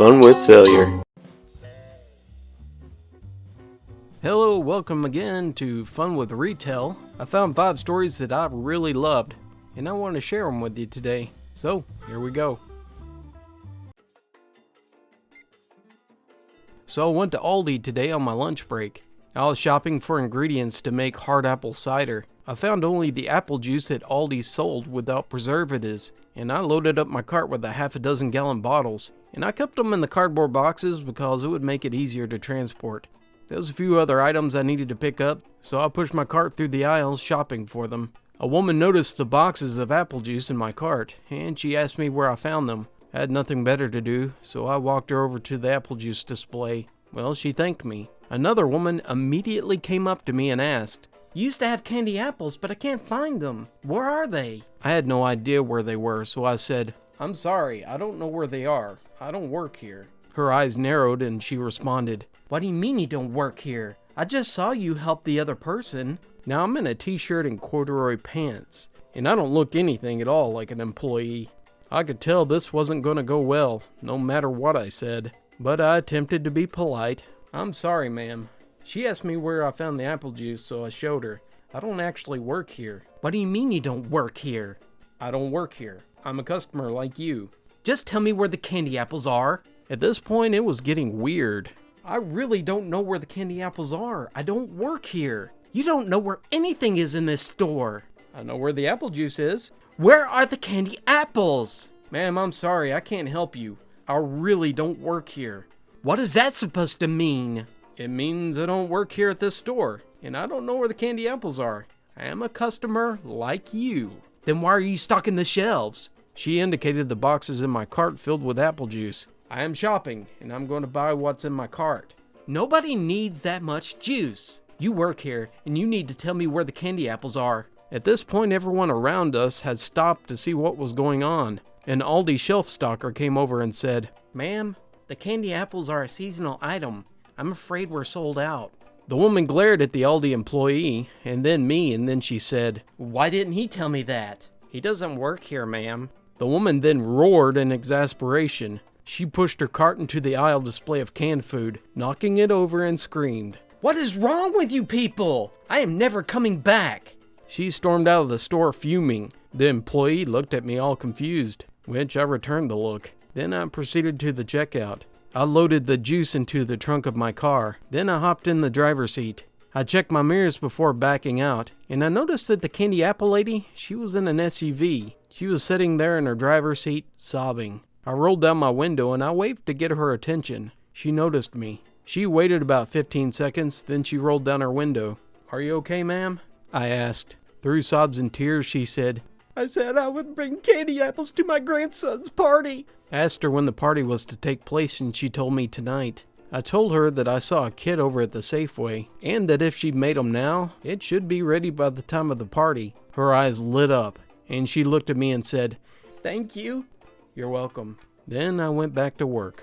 Fun with Failure. Hello, welcome again to Fun with Retail. I found 5 stories that I really loved, and I want to share them with you today. So, here we go. So I went to Aldi today on my lunch break. I was shopping for ingredients to make hard apple cider. I found only the apple juice that Aldi sold without preservatives, and I loaded up my cart with a half a dozen gallon bottles, and I kept them in the cardboard boxes because it would make it easier to transport. There was a few other items I needed to pick up, so I pushed my cart through the aisles shopping for them. A woman noticed the boxes of apple juice in my cart, and she asked me where I found them. I had nothing better to do, so I walked her over to the apple juice display. Well, she thanked me. Another woman immediately came up to me and asked, "You used to have candy apples, but I can't find them. Where are they?" I had no idea where they were, so I said, "I'm sorry, I don't know where they are. I don't work here." Her eyes narrowed and she responded, "What do you mean you don't work here? I just saw you help the other person." Now I'm in a t-shirt and corduroy pants, and I don't look anything at all like an employee. I could tell this wasn't going to go well, no matter what I said, but I attempted to be polite. "I'm sorry, ma'am." She asked me where I found the apple juice, so I showed her. "I don't actually work here." "What do you mean you don't work here?" "I don't work here. I'm a customer like you." "Just tell me where the candy apples are." At this point, it was getting weird. "I really don't know where the candy apples are. I don't work here." "You don't know where anything is in this store." "I know where the apple juice is." "Where are the candy apples?" "Ma'am, I'm sorry, I can't help you. I really don't work here." "What is that supposed to mean?" "It means I don't work here at this store, and I don't know where the candy apples are. I am a customer like you." "Then why are you stocking the shelves?" She indicated the boxes in my cart filled with apple juice. "I am shopping, and I'm going to buy what's in my cart." "Nobody needs that much juice. You work here, and you need to tell me where the candy apples are." At this point, everyone around us had stopped to see what was going on. An Aldi shelf stocker came over and said, "Ma'am, the candy apples are a seasonal item. I'm afraid we're sold out." The woman glared at the Aldi employee, and then me, and then she said, "Why didn't he tell me that?" "He doesn't work here, ma'am." The woman then roared in exasperation. She pushed her cart into the aisle display of canned food, knocking it over, and screamed, "What is wrong with you people? I am never coming back." She stormed out of the store fuming. The employee looked at me all confused, which I returned the look. Then I proceeded to the checkout. I loaded the juice into the trunk of my car. Then I hopped in the driver's seat. I checked my mirrors before backing out, and I noticed that the candy apple lady, she was in an SUV. She was sitting there in her driver's seat, sobbing. I rolled down my window and I waved to get her attention. She noticed me. She waited about 15 seconds, then she rolled down her window. "Are you okay, ma'am?" I asked. Through sobs and tears, she said, "I said I would bring candy apples to my grandson's party." I asked her when the party was to take place, and she told me tonight. I told her that I saw a kid over at the Safeway, and that if she made them now, it should be ready by the time of the party. Her eyes lit up, and she looked at me and said, "Thank you." "You're welcome." Then I went back to work.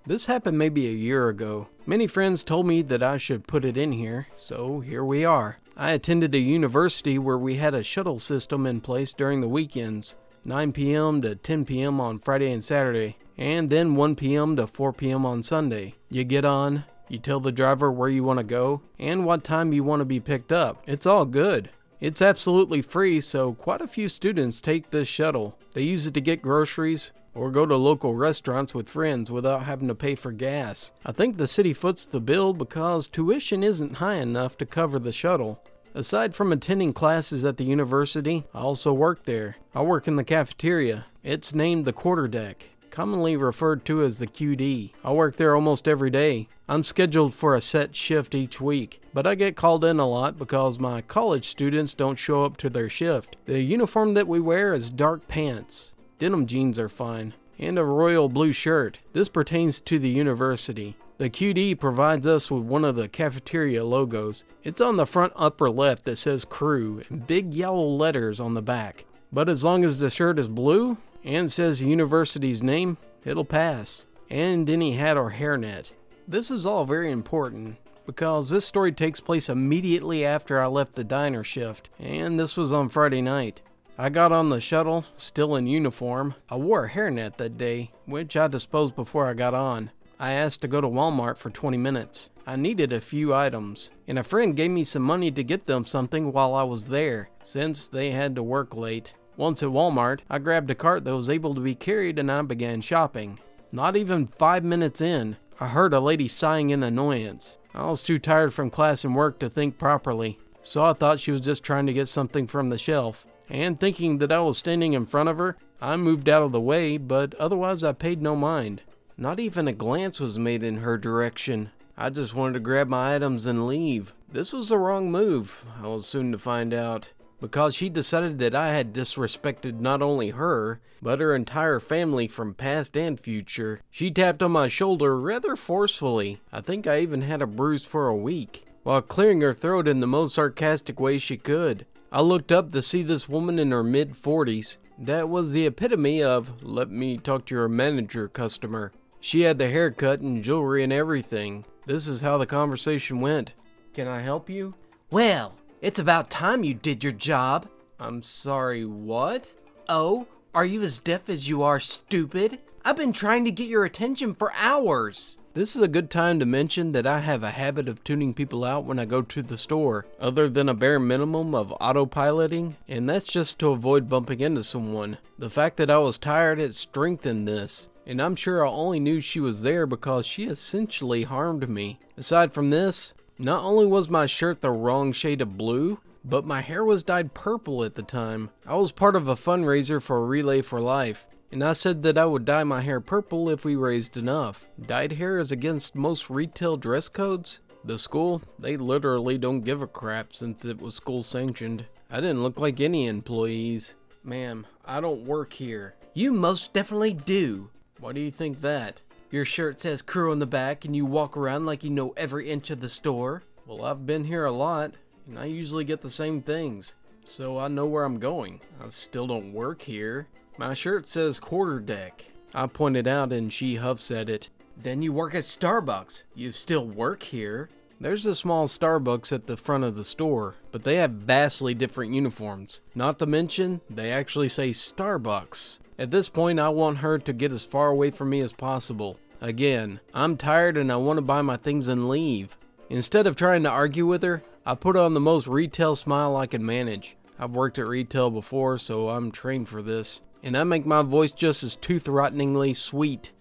This happened maybe a year ago. Many friends told me that I should put it in here, so here we are. I attended a university where we had a shuttle system in place during the weekends, 9 p.m. to 10 p.m. on Friday and Saturday, and then 1 p.m. to 4 p.m. on Sunday. You get on, you tell the driver where you want to go, and what time you want to be picked up. It's all good. It's absolutely free, so quite a few students take this shuttle. They use it to get groceries or go to local restaurants with friends without having to pay for gas. I think the city foots the bill because tuition isn't high enough to cover the shuttle. Aside from attending classes at the university, I also work there. I work in the cafeteria. It's named the quarterdeck, commonly referred to as the QD. I work there almost every day. I'm scheduled for a set shift each week, but I get called in a lot because my college students don't show up to their shift. The uniform that we wear is dark pants. Denim jeans are fine, and a royal blue shirt. This pertains to the university. The QD provides us with one of the cafeteria logos. It's on the front upper left that says crew in big yellow letters on the back. But as long as the shirt is blue and says the university's name, it'll pass. And any hat or hairnet. This is all very important because this story takes place immediately after I left the diner shift, and this was on Friday night. I got on the shuttle, still in uniform. I wore a hairnet that day, which I disposed before I got on. I asked to go to Walmart for 20 minutes. I needed a few items, and a friend gave me some money to get them something while I was there, since they had to work late. Once at Walmart, I grabbed a cart that was able to be carried and I began shopping. Not even 5 minutes in, I heard a lady sighing in annoyance. I was too tired from class and work to think properly, so I thought she was just trying to get something from the shelf. And thinking that I was standing in front of her, I moved out of the way, but otherwise I paid no mind. Not even a glance was made in her direction. I just wanted to grab my items and leave. This was the wrong move, I was soon to find out, because she decided that I had disrespected not only her, but her entire family from past and future. She tapped on my shoulder rather forcefully. I think I even had a bruise for a week, while clearing her throat in the most sarcastic way she could. I looked up to see this woman in her mid-40s. That was the epitome of, let me talk to your manager customer. She had the haircut and jewelry and everything. This is how the conversation went. Can I help you? Well, it's about time you did your job. I'm sorry, what? Oh, are you as deaf as you are stupid? I've been trying to get your attention for hours. This is a good time to mention that I have a habit of tuning people out when I go to the store, other than a bare minimum of autopiloting, and that's just to avoid bumping into someone. The fact that I was tired had strengthened this, and I'm sure I only knew she was there because she essentially harmed me. Aside from this, not only was my shirt the wrong shade of blue, but my hair was dyed purple at the time. I was part of a fundraiser for Relay for Life, and I said that I would dye my hair purple if we raised enough. Dyed hair is against most retail dress codes. The school, they literally don't give a crap since it was school sanctioned. I didn't look like any employees. Ma'am, I don't work here. You most definitely do. Why do you think that? Your shirt says crew on the back and you walk around like you know every inch of the store. Well, I've been here a lot, and I usually get the same things, so I know where I'm going. I still don't work here. My shirt says quarter deck. I pointed out and she huffs at it. Then you work at Starbucks. You still work here. There's a small Starbucks at the front of the store, but they have vastly different uniforms. Not to mention, they actually say Starbucks. At this point, I want her to get as far away from me as possible. Again, I'm tired and I want to buy my things and leave. Instead of trying to argue with her, I put on the most retail smile I can manage. I've worked at retail before, so I'm trained for this. And I make my voice just as tooth-rotteningly sweet.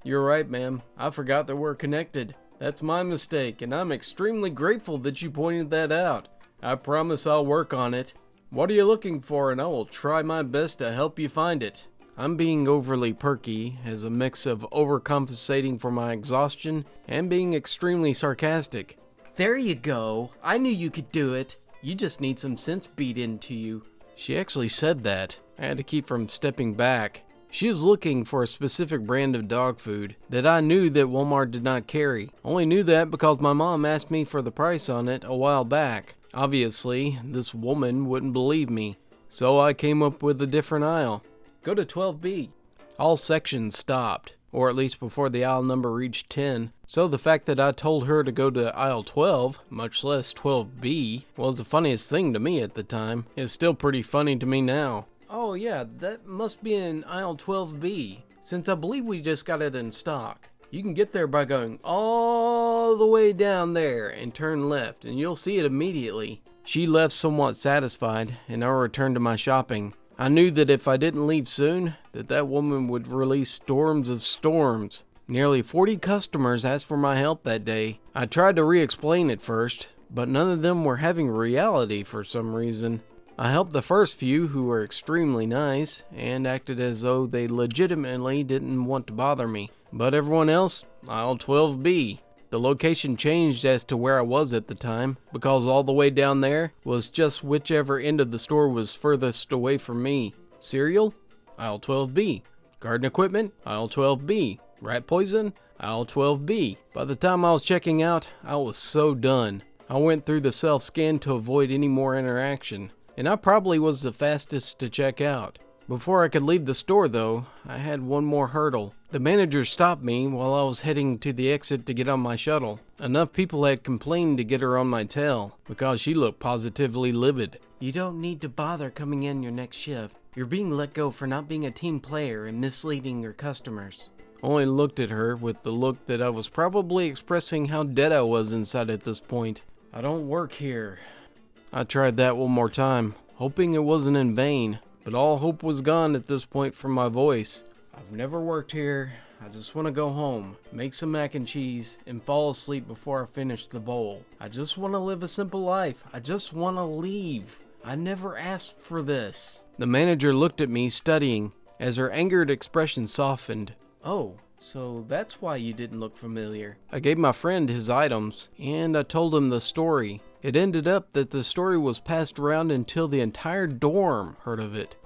You're right, ma'am. I forgot that we're connected. That's my mistake, and I'm extremely grateful that you pointed that out. I promise I'll work on it. What are you looking for, and I will try my best to help you find it. I'm being overly perky as a mix of overcompensating for my exhaustion and being extremely sarcastic. There you go. I knew you could do it. You just need some sense beat into you. She actually said that. I had to keep from stepping back. She was looking for a specific brand of dog food that I knew that Walmart did not carry. Only knew that because my mom asked me for the price on it a while back. Obviously, this woman wouldn't believe me, so I came up with a different aisle. Go to 12B. All sections stopped, or at least before the aisle number reached 10. So the fact that I told her to go to aisle 12, much less 12B, was the funniest thing to me at the time. It's still pretty funny to me now. Oh yeah, that must be in aisle 12B, since I believe we just got it in stock. You can get there by going all the way down there and turn left, and you'll see it immediately. She left somewhat satisfied, and I returned to my shopping. I knew that if I didn't leave soon, that woman would release storms of storms. Nearly 40 customers asked for my help that day. I tried to re-explain at first, but none of them were having reality for some reason. I helped the first few, who were extremely nice and acted as though they legitimately didn't want to bother me. But everyone else, aisle 12B. The location changed as to where I was at the time, because all the way down there was just whichever end of the store was furthest away from me. Cereal? Aisle 12B. Garden equipment? Aisle 12B. Rat poison? Aisle 12B. By the time I was checking out, I was so done. I went through the self-scan to avoid any more interaction, and I probably was the fastest to check out. Before I could leave the store though, I had one more hurdle. The manager stopped me while I was heading to the exit to get on my shuttle. Enough people had complained to get her on my tail, because she looked positively livid. You don't need to bother coming in your next shift. You're being let go for not being a team player and misleading your customers. Only looked at her with the look that I was probably expressing how dead I was inside at this point. I don't work here. I tried that one more time, hoping it wasn't in vain, but all hope was gone at this point from my voice. I've never worked here. I just want to go home, make some mac and cheese, and fall asleep before I finish the bowl. I just want to live a simple life. I just want to leave. I never asked for this. The manager looked at me, studying, as her angered expression softened. Oh, so that's why you didn't look familiar. I gave my friend his items, and I told him the story. It ended up that the story was passed around until the entire dorm heard of it.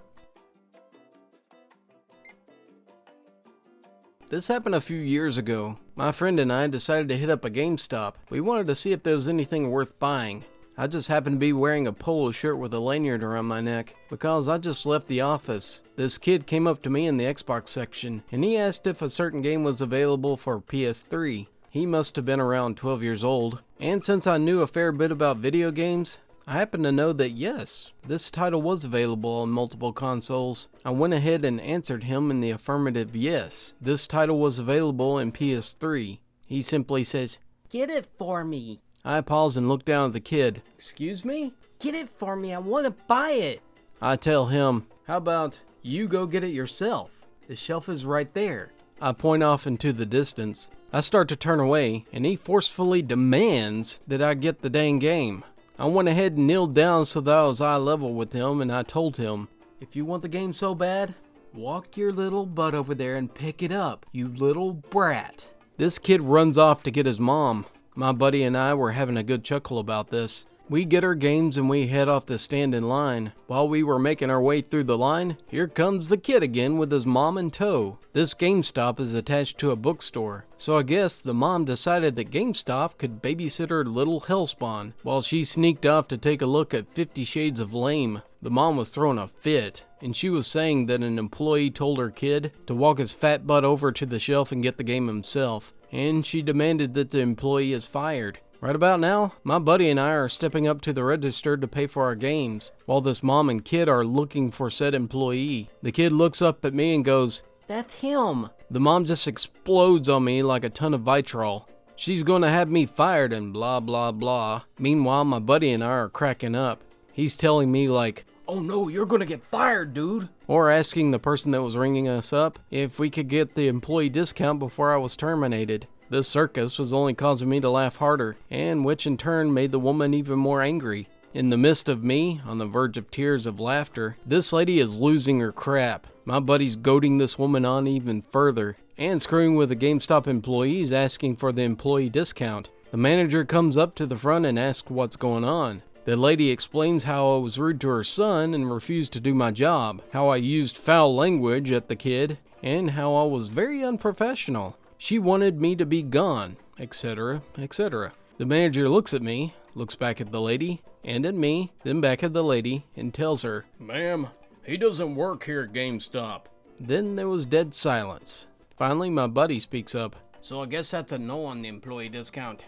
This happened a few years ago. My friend and I decided to hit up a GameStop. We wanted to see if there was anything worth buying. I just happened to be wearing a polo shirt with a lanyard around my neck because I just left the office. This kid came up to me in the Xbox section and he asked if a certain game was available for PS3. He must have been around 12 years old, and since I knew a fair bit about video games, I happened to know that yes, this title was available on multiple consoles. I went ahead and answered him in the affirmative yes. This title was available in PS3. He simply says, "Get it for me." I pause and look down at the kid. "Excuse me? Get it for me. I want to buy it." I tell him, "How about you go get it yourself? The shelf is right there." I point off into the distance. I start to turn away, and he forcefully demands that I get the dang game. I went ahead and kneeled down so that I was eye level with him, and I told him, "If you want the game so bad, walk your little butt over there and pick it up, you little brat." This kid runs off to get his mom. My buddy and I were having a good chuckle about this. We get our games and we head off to stand in line. While we were making our way through the line, here comes the kid again with his mom in tow. This GameStop is attached to a bookstore, so I guess the mom decided that GameStop could babysit her little hellspawn while she sneaked off to take a look at 50 Shades of Lame. The mom was throwing a fit, and she was saying that an employee told her kid to walk his fat butt over to the shelf and get the game himself, and she demanded that the employee is fired. Right about now, my buddy and I are stepping up to the register to pay for our games, while this mom and kid are looking for said employee. The kid looks up at me and goes, "That's him." The mom just explodes on me like a ton of vitriol. She's going to have me fired and blah blah blah. Meanwhile, my buddy and I are cracking up. He's telling me like, "Oh no, you're gonna get fired, dude." Or asking the person that was ringing us up if we could get the employee discount before I was terminated. This circus was only causing me to laugh harder, and which in turn made the woman even more angry. In the midst of me, on the verge of tears of laughter, this lady is losing her crap. My buddy's goading this woman on even further, and screwing with the GameStop employees asking for the employee discount. The manager comes up to the front and asks what's going on. The lady explains how I was rude to her son and refused to do my job, how I used foul language at the kid, and how I was very unprofessional. She wanted me to be gone, etc., etc. The manager looks at me, looks back at the lady, and at me, then back at the lady, and tells her, "Ma'am, he doesn't work here at GameStop." Then there was dead silence. Finally, my buddy speaks up. "So I guess that's a no on the employee discount."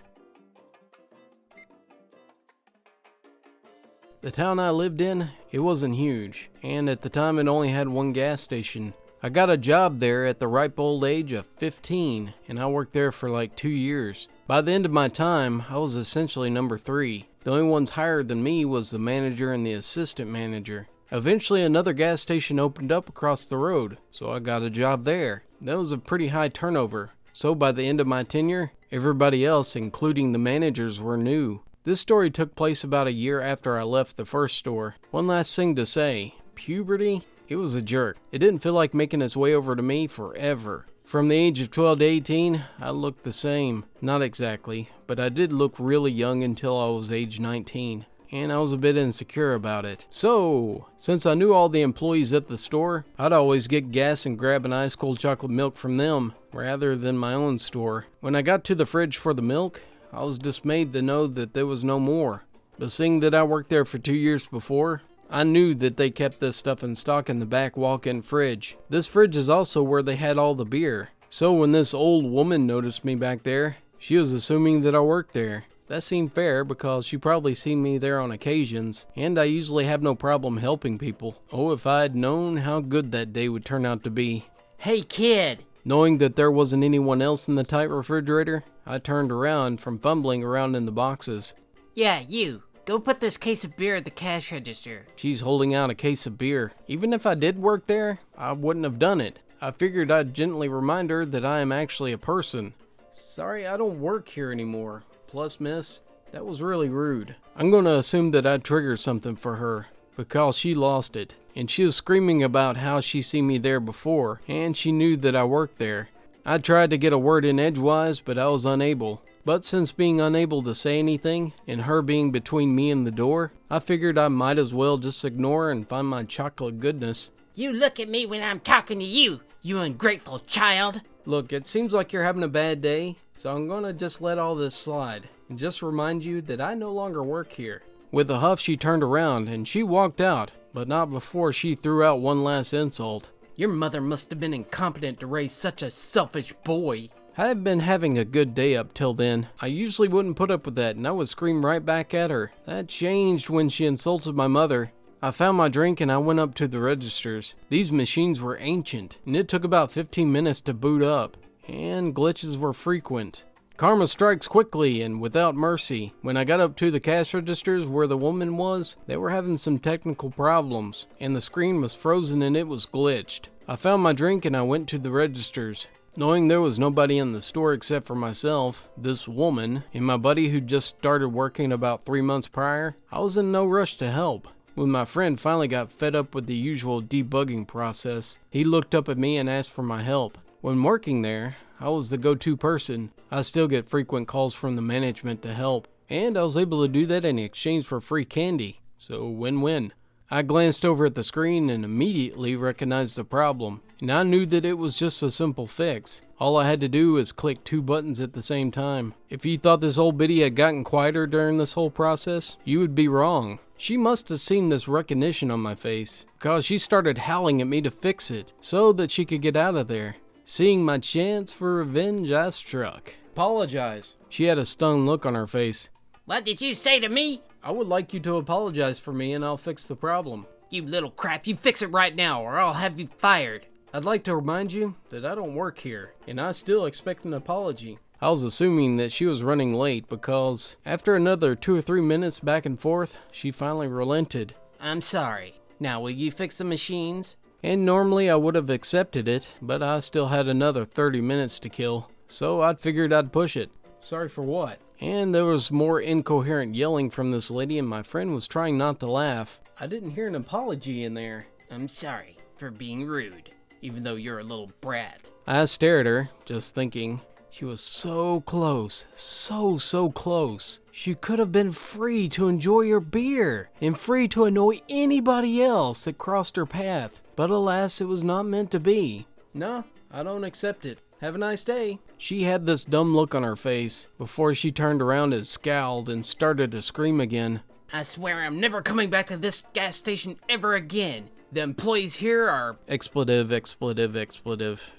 The town I lived in, it wasn't huge, and at the time it only had one gas station. I got a job there at the ripe old age of 15, and I worked there for like 2 years. By the end of my time, I was essentially number 3. The only ones higher than me was the manager and the assistant manager. Eventually another gas station opened up across the road, so I got a job there. That was a pretty high turnover, so by the end of my tenure, everybody else, including the managers, were new. This story took place about a year after I left the first store. One last thing to say, puberty? It was a jerk. It didn't feel like making its way over to me forever. From the age of 12 to 18, I looked the same. Not exactly, but I did look really young until I was age 19. And I was a bit insecure about it. So, since I knew all the employees at the store, I'd always get gas and grab an ice cold chocolate milk from them, rather than my own store. When I got to the fridge for the milk, I was dismayed to know that there was no more. But seeing that I worked there for 2 years before, I knew that they kept this stuff in stock in the back walk-in fridge. This fridge is also where they had all the beer. So when this old woman noticed me back there, she was assuming that I worked there. That seemed fair because she probably seen me there on occasions, and I usually have no problem helping people. Oh, if I had known how good that day would turn out to be. Hey, kid! Knowing that there wasn't anyone else in the tight refrigerator, I turned around from fumbling around in the boxes. Yeah, you. Go put this case of beer at the cash register. She's holding out a case of beer. Even if I did work there, I wouldn't have done it. I figured I'd gently remind her that I am actually a person. Sorry, I don't work here anymore. Plus, miss, that was really rude. I'm going to assume that I triggered something for her, because she lost it. And she was screaming about how she seen me there before, and she knew that I worked there. I tried to get a word in edgewise, but I was unable. But since being unable to say anything, and her being between me and the door, I figured I might as well just ignore and find my chocolate goodness. You look at me when I'm talking to you, you ungrateful child! Look, it seems like you're having a bad day, so I'm gonna just let all this slide, and just remind you that I no longer work here. With a huff, she turned around, and she walked out, but not before she threw out one last insult. Your mother must have been incompetent to raise such a selfish boy. I had been having a good day up till then. I usually wouldn't put up with that, and I would scream right back at her. That changed when she insulted my mother. I found my drink and I went up to the registers. These machines were ancient, and it took about 15 minutes to boot up, and glitches were frequent. Karma strikes quickly and without mercy. When I got up to the cash registers where the woman was, they were having some technical problems, and the screen was frozen and it was glitched. I found my drink and I went to the registers. Knowing there was nobody in the store except for myself, this woman, and my buddy who just started working about 3 months prior, I was in no rush to help. When my friend finally got fed up with the usual debugging process, he looked up at me and asked for my help. When working there, I was the go-to person. I still get frequent calls from the management to help, and I was able to do that in exchange for free candy, so win-win. I glanced over at the screen and immediately recognized the problem, and I knew that it was just a simple fix. All I had to do was click 2 buttons at the same time. If you thought this old biddy had gotten quieter during this whole process, you would be wrong. She must have seen this recognition on my face, because she started howling at me to fix it, so that she could get out of there. Seeing my chance for revenge, I struck. Apologize. She had a stunned look on her face. What did you say to me? I would like you to apologize for me and I'll fix the problem. You little crap, you fix it right now or I'll have you fired. I'd like to remind you that I don't work here, and I still expect an apology. I was assuming that she was running late because after another 2 or 3 minutes back and forth, she finally relented. I'm sorry. Now will you fix the machines? And normally I would have accepted it, but I still had another 30 minutes to kill, so I figured I'd push it. Sorry for what? And there was more incoherent yelling from this lady, and my friend was trying not to laugh. I didn't hear an apology in there. I'm sorry for being rude, even though you're a little brat. I stared at her, just thinking. She was so close, so close. She could have been free to enjoy her beer, and free to annoy anybody else that crossed her path. But alas, it was not meant to be. No, I don't accept it. Have a nice day. She had this dumb look on her face before she turned around and scowled and started to scream again. I swear I'm never coming back to this gas station ever again. The employees here are... Expletive.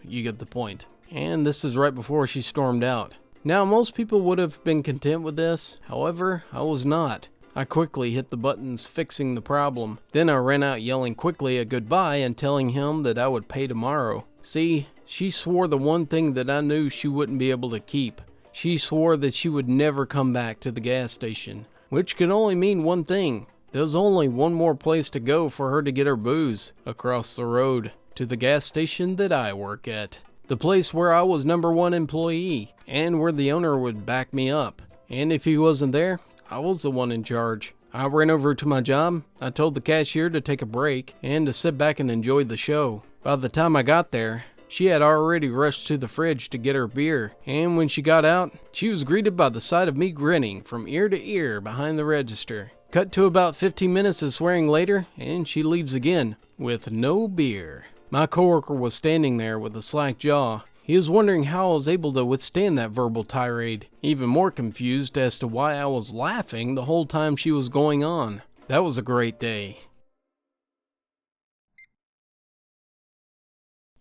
You get the point. And this is right before she stormed out. Now, most people would have been content with this. However, I was not. I quickly hit the buttons fixing the problem. Then I ran out yelling quickly a goodbye and telling him that I would pay tomorrow. See, she swore the one thing that I knew she wouldn't be able to keep. She swore that she would never come back to the gas station, which could only mean one thing. There's only one more place to go for her to get her booze, across the road, to the gas station that I work at. The place where I was #1 employee, and where the owner would back me up. And if he wasn't there, I was the one in charge. I ran over to my job, I told the cashier to take a break, and to sit back and enjoy the show. By the time I got there, she had already rushed to the fridge to get her beer, and when she got out, she was greeted by the sight of me grinning from ear to ear behind the register. Cut to about 15 minutes of swearing later, and she leaves again, with no beer. My coworker was standing there with a slack jaw. He was wondering how I was able to withstand that verbal tirade, even more confused as to why I was laughing the whole time she was going on. That was a great day.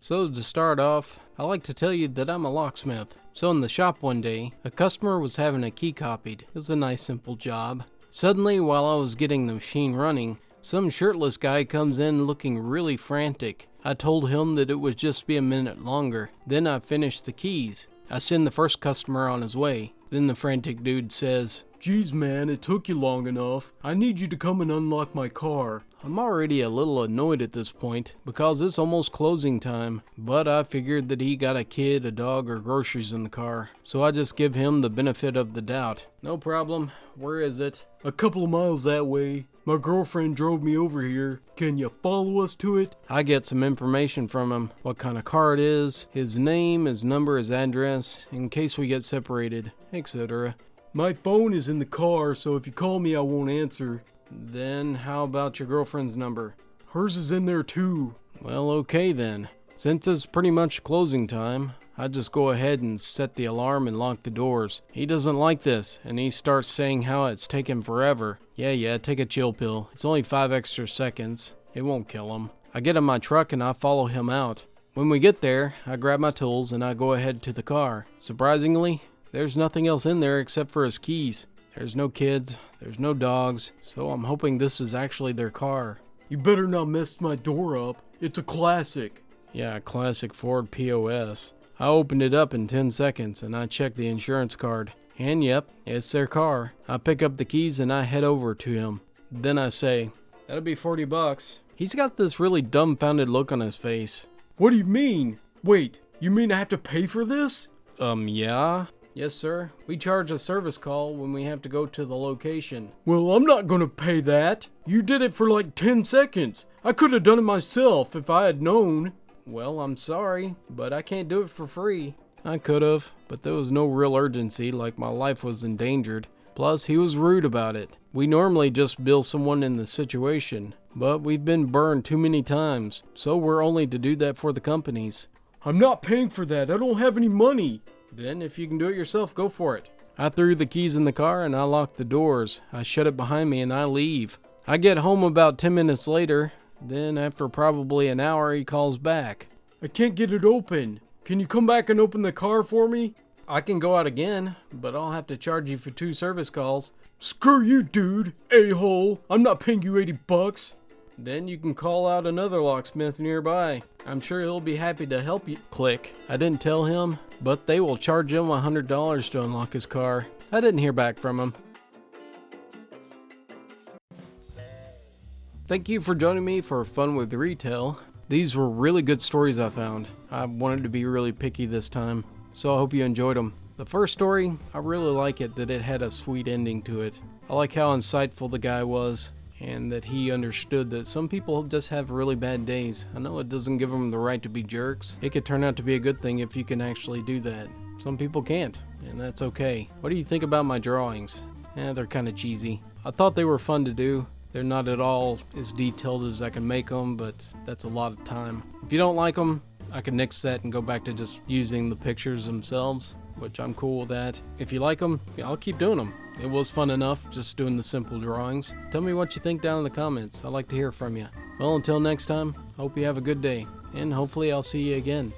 So to start off, I like to tell you that I'm a locksmith. So in the shop one day, a customer was having a key copied. It was a nice simple job. Suddenly, while I was getting the machine running, some shirtless guy comes in looking really frantic. I told him that it would just be a minute longer. Then I finished the keys. I send the first customer on his way. Then the frantic dude says, "Geez, man, it took you long enough. I need you to come and unlock my car." I'm already a little annoyed at this point because it's almost closing time, but I figured that he got a kid, a dog, or groceries in the car, so I just give him the benefit of the doubt. "No problem. Where is it?" "A couple of miles that way. My girlfriend drove me over here. Can you follow us to it?" I get some information from him, what kind of car it is, his name, his number, his address, in case we get separated, etc. "My phone is in the car, so if you call me I won't answer." "Then how about your girlfriend's number?" "Hers is in there too." "Well, okay then. Since it's pretty much closing time, I just go ahead and set the alarm and lock the doors. He doesn't like this, and he starts saying how it's taken forever. Yeah, take a chill pill. It's only 5 extra seconds. It won't kill him." I get in my truck and I follow him out. When we get there, I grab my tools and I go ahead to the car. Surprisingly, there's nothing else in there except for his keys. There's no kids, there's no dogs, so I'm hoping this is actually their car. "You better not mess my door up. It's a classic." Yeah, classic Ford POS. I opened it up in 10 seconds and I checked the insurance card. And yep, it's their car. I pick up the keys and I head over to him. Then I say, "That'll be $40. He's got this really dumbfounded look on his face. "What do you mean? Wait, you mean I have to pay for this?" Yeah? "Yes, sir. We charge a service call when we have to go to the location." "Well, I'm not gonna pay that. You did it for like 10 seconds. I could have done it myself if I had known." "Well, I'm sorry, but I can't do it for free." I could've, but there was no real urgency, like my life was endangered. Plus, he was rude about it. We normally just bill someone in the situation, but we've been burned too many times, so we're only to do that for the companies. "I'm not paying for that. I don't have any money." "Then if you can do it yourself, go for it." I threw the keys in the car and I locked the doors. I shut it behind me and I leave. I get home about 10 minutes later. Then after probably an hour, he calls back. "I can't get it open. Can you come back and open the car for me?" "I can go out again, but I'll have to charge you for 2 service calls." "Screw you, dude. A-hole. I'm not paying you $80. "Then you can call out another locksmith nearby. I'm sure he'll be happy to help you." Click. I didn't tell him, but they will charge him $100 to unlock his car. I didn't hear back from him. Thank you for joining me for Fun with Retail. These were really good stories I found. I wanted to be really picky this time, so I hope you enjoyed them. The first story, I really like it that it had a sweet ending to it. I like how insightful the guy was, and that he understood that some people just have really bad days. I know it doesn't give them the right to be jerks. It could turn out to be a good thing if you can actually do that. Some people can't, and that's okay. What do you think about my drawings? They're kind of cheesy. I thought they were fun to do. They're not at all as detailed as I can make them, but that's a lot of time. If you don't like them, I can nix that and go back to just using the pictures themselves, which I'm cool with that. If you like them, I'll keep doing them. It was fun enough just doing the simple drawings. Tell me what you think down in the comments. I'd like to hear from you. Well, until next time, I hope you have a good day, and hopefully I'll see you again.